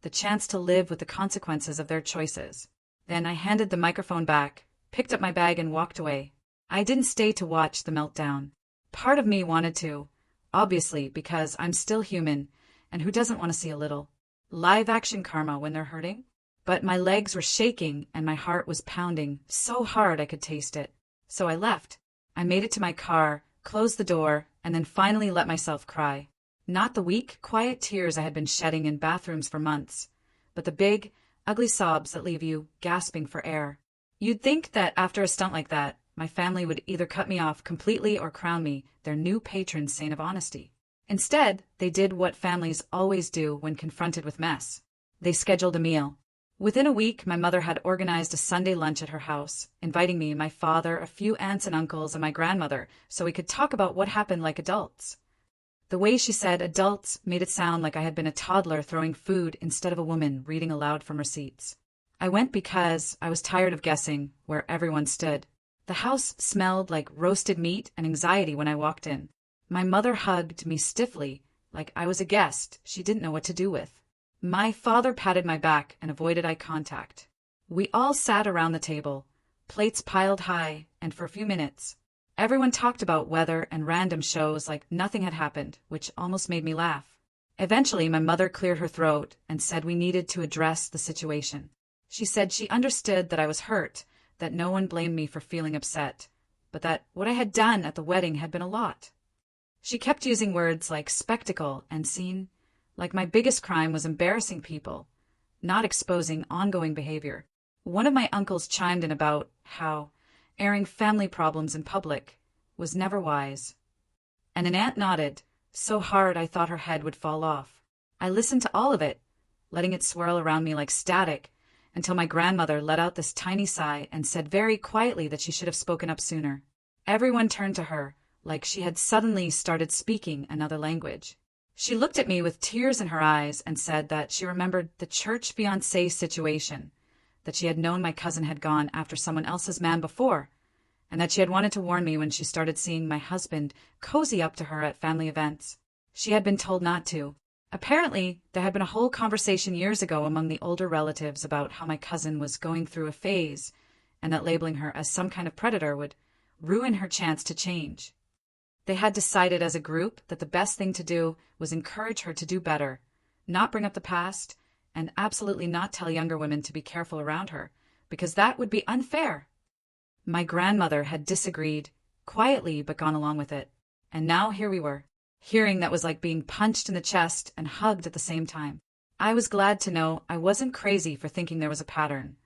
the chance to live with the consequences of their choices. Then I handed the microphone back, picked up my bag and walked away. I didn't stay to watch the meltdown. Part of me wanted to, obviously, because I'm still human, and who doesn't want to see a little live-action karma when they're hurting? But my legs were shaking and my heart was pounding so hard I could taste it. So I left. I made it to my car, closed the door, and then finally let myself cry. Not the weak, quiet tears I had been shedding in bathrooms for months, but the big, ugly sobs that leave you gasping for air. You'd think that after a stunt like that, my family would either cut me off completely or crown me their new patron saint of honesty. Instead, they did what families always do when confronted with mess. They scheduled a meal. Within a week, my mother had organized a Sunday lunch at her house, inviting me, my father, a few aunts and uncles, and my grandmother, so we could talk about what happened like adults. The way she said adults made it sound like I had been a toddler throwing food instead of a woman reading aloud from receipts. I went because I was tired of guessing where everyone stood. The house smelled like roasted meat and anxiety when I walked in. My mother hugged me stiffly, like I was a guest she didn't know what to do with. My father patted my back and avoided eye contact. We all sat around the table, plates piled high, and for a few minutes, everyone talked about weather and random shows like nothing had happened, which almost made me laugh. Eventually, my mother cleared her throat and said we needed to address the situation. She said she understood that I was hurt, that no one blamed me for feeling upset, but that what I had done at the wedding had been a lot. She kept using words like spectacle and scene, like my biggest crime was embarrassing people, not exposing ongoing behavior. One of my uncles chimed in about how airing family problems in public was never wise. And an aunt nodded, so hard I thought her head would fall off. I listened to all of it, letting it swirl around me like static, until my grandmother let out this tiny sigh and said very quietly that she should have spoken up sooner. Everyone turned to her, like she had suddenly started speaking another language. She looked at me with tears in her eyes and said that she remembered the church fiancé situation, that she had known my cousin had gone after someone else's man before, and that she had wanted to warn me when she started seeing my husband cozy up to her at family events. She had been told not to. Apparently, there had been a whole conversation years ago among the older relatives about how my cousin was going through a phase, and that labeling her as some kind of predator would ruin her chance to change. They had decided as a group that the best thing to do was encourage her to do better, not bring up the past, and absolutely not tell younger women to be careful around her, because that would be unfair. My grandmother had disagreed, quietly but gone along with it, and now here we were. Hearing that was like being punched in the chest and hugged at the same time. I was glad to know I wasn't crazy for thinking there was a pattern,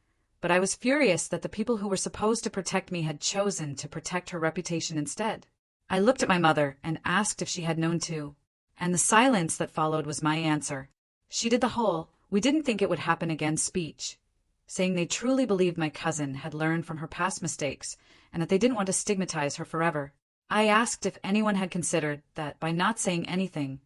but I was furious that the people who were supposed to protect me had chosen to protect her reputation instead. I looked at my mother and asked if she had known too, and the silence that followed was my answer. She did the whole, "we didn't think it would happen again" speech, saying they truly believed my cousin had learned from her past mistakes and that they didn't want to stigmatize her forever. I asked if anyone had considered that by not saying anything,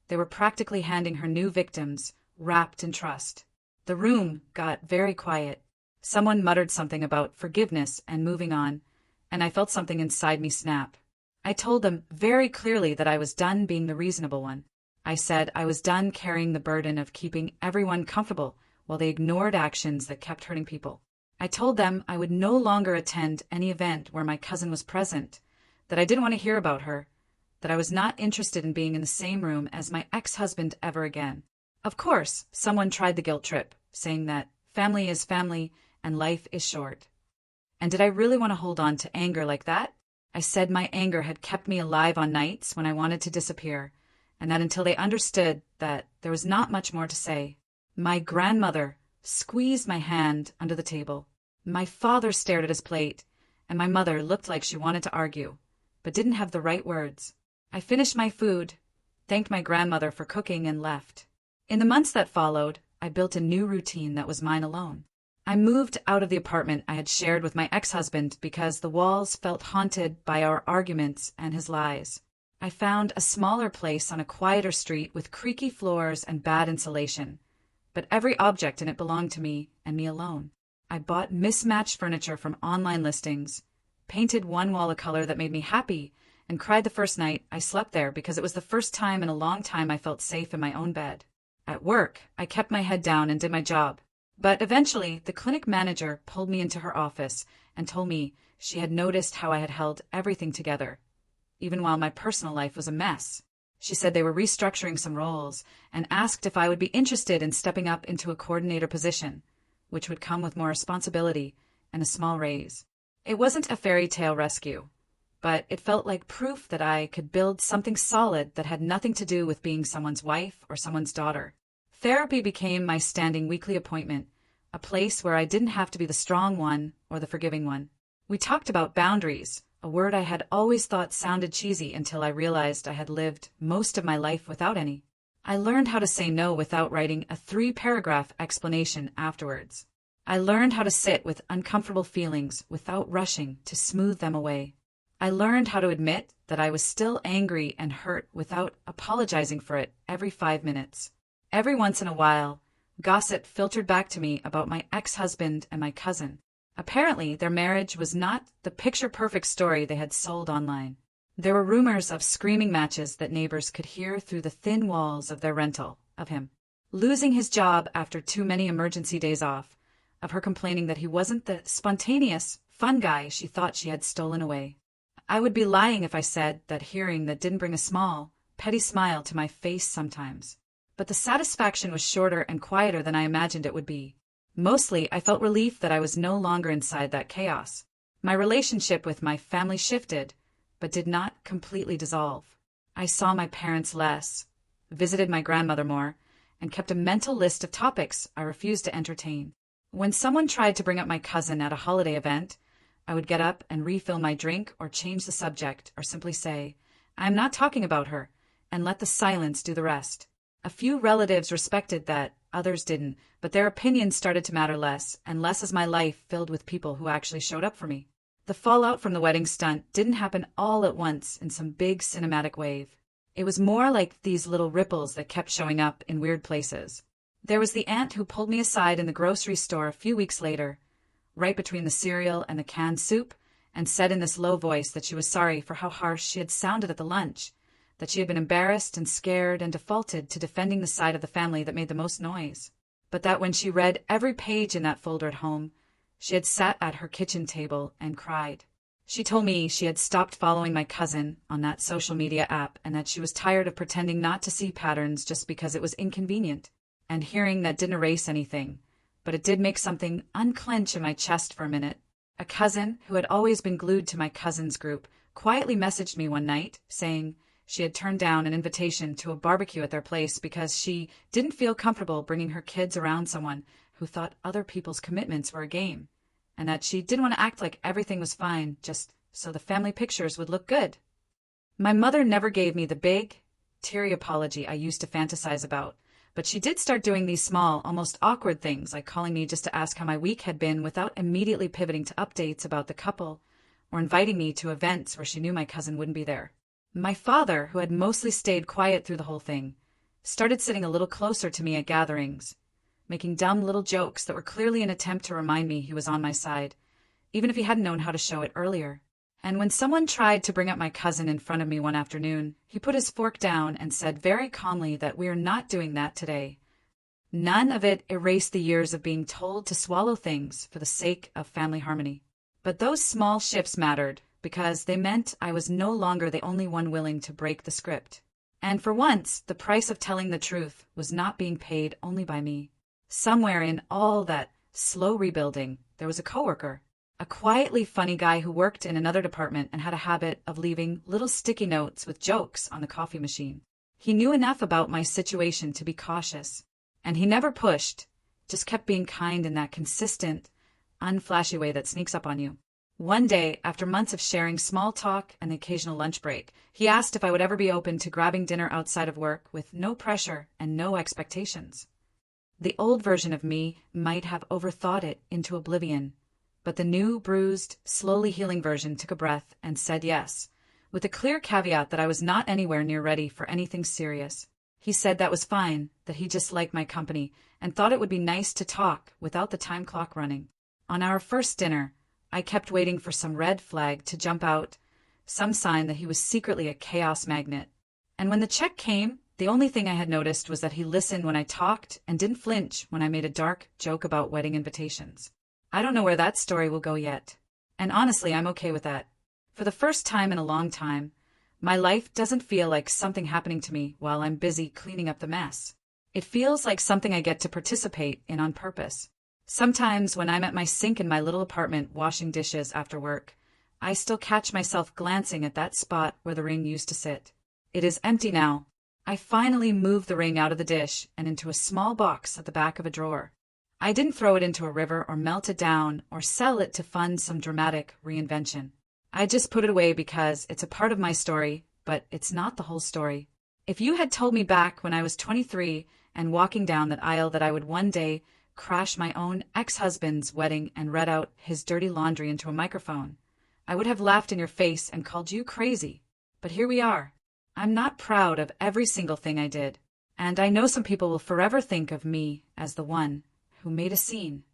they were practically handing her new victims wrapped in trust. The room got very quiet. Someone muttered something about forgiveness and moving on, and I felt something inside me snap. I told them very clearly that I was done being the reasonable one. I said I was done carrying the burden of keeping everyone comfortable while they ignored actions that kept hurting people. I told them I would no longer attend any event where my cousin was present, that I didn't want to hear about her, that I was not interested in being in the same room as my ex-husband ever again. Of course, someone tried the guilt trip, saying that family is family and life is short. And did I really want to hold on to anger like that? I said my anger had kept me alive on nights when I wanted to disappear, and that until they understood that there was not much more to say. My grandmother squeezed my hand under the table. My father stared at his plate, and my mother looked like she wanted to argue, but didn't have the right words. I finished my food, thanked my grandmother for cooking, and left. In the months that followed, I built a new routine that was mine alone. I moved out of the apartment I had shared with my ex-husband because the walls felt haunted by our arguments and his lies. I found a smaller place on a quieter street with creaky floors and bad insulation, but every object in it belonged to me and me alone. I bought mismatched furniture from online listings, painted one wall a color that made me happy, and cried the first night I slept there because it was the first time in a long time I felt safe in my own bed. At work, I kept my head down and did my job. But eventually, the clinic manager pulled me into her office and told me she had noticed how I had held everything together, even while my personal life was a mess. She said they were restructuring some roles and asked if I would be interested in stepping up into a coordinator position, which would come with more responsibility and a small raise. It wasn't a fairy tale rescue, but it felt like proof that I could build something solid that had nothing to do with being someone's wife or someone's daughter. Therapy became my standing weekly appointment, a place where I didn't have to be the strong one or the forgiving one. We talked about boundaries, a word I had always thought sounded cheesy until I realized I had lived most of my life without any. I learned how to say no without writing a 3-paragraph explanation afterwards. I learned how to sit with uncomfortable feelings without rushing to smooth them away. I learned how to admit that I was still angry and hurt without apologizing for it every 5 minutes. Every once in a while, gossip filtered back to me about my ex-husband and my cousin. Apparently, their marriage was not the picture-perfect story they had sold online. There were rumors of screaming matches that neighbors could hear through the thin walls of their rental, of him losing his job after too many emergency days off, of her complaining that he wasn't the spontaneous, fun guy she thought she had stolen away. I would be lying if I said that hearing that didn't bring a small, petty smile to my face sometimes. But the satisfaction was shorter and quieter than I imagined it would be. Mostly, I felt relief that I was no longer inside that chaos. My relationship with my family shifted, but did not completely dissolve. I saw my parents less, visited my grandmother more, and kept a mental list of topics I refused to entertain. When someone tried to bring up my cousin at a holiday event, I would get up and refill my drink or change the subject or simply say, "I am not talking about her," and let the silence do the rest. A few relatives respected that, others didn't, but their opinions started to matter less, and less as my life filled with people who actually showed up for me. The fallout from the wedding stunt didn't happen all at once in some big cinematic wave. It was more like these little ripples that kept showing up in weird places. There was the aunt who pulled me aside in the grocery store a few weeks later, right between the cereal and the canned soup, and said in this low voice that she was sorry for how harsh she had sounded at the lunch, that she had been embarrassed and scared and defaulted to defending the side of the family that made the most noise, but that when she read every page in that folder at home, she had sat at her kitchen table and cried. She told me she had stopped following my cousin on that social media app and that she was tired of pretending not to see patterns just because it was inconvenient. And hearing that didn't erase anything, but it did make something unclench in my chest for a minute. A cousin, who had always been glued to my cousins group, quietly messaged me one night, saying she had turned down an invitation to a barbecue at their place because she didn't feel comfortable bringing her kids around someone who thought other people's commitments were a game, and that she didn't want to act like everything was fine just so the family pictures would look good. My mother never gave me the big, teary apology I used to fantasize about, But she did start doing these small, almost awkward things, like calling me just to ask how my week had been without immediately pivoting to updates about the couple, or inviting me to events where she knew my cousin wouldn't be there. My father, who had mostly stayed quiet through the whole thing, started sitting a little closer to me at gatherings, making dumb little jokes that were clearly an attempt to remind me he was on my side, even if he hadn't known how to show it earlier. And when someone tried to bring up my cousin in front of me one afternoon, he put his fork down and said very calmly that we are not doing that today. None of it erased the years of being told to swallow things for the sake of family harmony. But those small shifts mattered because they meant I was no longer the only one willing to break the script. And for once, the price of telling the truth was not being paid only by me. Somewhere in all that slow rebuilding, there was a coworker. A quietly funny guy who worked in another department and had a habit of leaving little sticky notes with jokes on the coffee machine. He knew enough about my situation to be cautious, and he never pushed, just kept being kind in that consistent, unflashy way that sneaks up on you. One day, after months of sharing small talk and the occasional lunch break, he asked if I would ever be open to grabbing dinner outside of work with no pressure and no expectations. The old version of me might have overthought it into oblivion, but the new, bruised, slowly healing version took a breath and said yes, with a clear caveat that I was not anywhere near ready for anything serious. He said that was fine, that he just liked my company, and thought it would be nice to talk without the time clock running. On our first dinner, I kept waiting for some red flag to jump out, some sign that he was secretly a chaos magnet. And when the check came, the only thing I had noticed was that he listened when I talked and didn't flinch when I made a dark joke about wedding invitations. I don't know where that story will go yet. And honestly, I'm okay with that. For the first time in a long time, my life doesn't feel like something happening to me while I'm busy cleaning up the mess. It feels like something I get to participate in on purpose. Sometimes when I'm at my sink in my little apartment washing dishes after work, I still catch myself glancing at that spot where the ring used to sit. It is empty now. I finally moved the ring out of the dish and into a small box at the back of a drawer. I didn't throw it into a river or melt it down or sell it to fund some dramatic reinvention. I just put it away because it's a part of my story, but it's not the whole story. If you had told me back when I was 23 and walking down that aisle that I would one day crash my own ex-husband's wedding and read out his dirty laundry into a microphone, I would have laughed in your face and called you crazy. But here we are. I'm not proud of every single thing I did, and I know some people will forever think of me as the one who made a scene.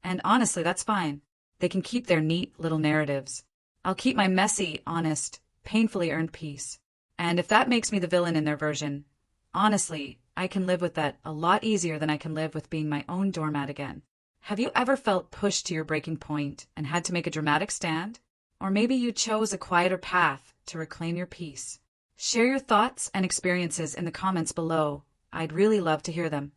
And honestly, that's fine. They can keep their neat little narratives. I'll keep my messy, honest, painfully earned peace. And if that makes me the villain in their version, honestly, I can live with that a lot easier than I can live with being my own doormat again. Have you ever felt pushed to your breaking point and had to make a dramatic stand? Or maybe you chose a quieter path to reclaim your peace. Share your thoughts and experiences in the comments below. I'd really love to hear them.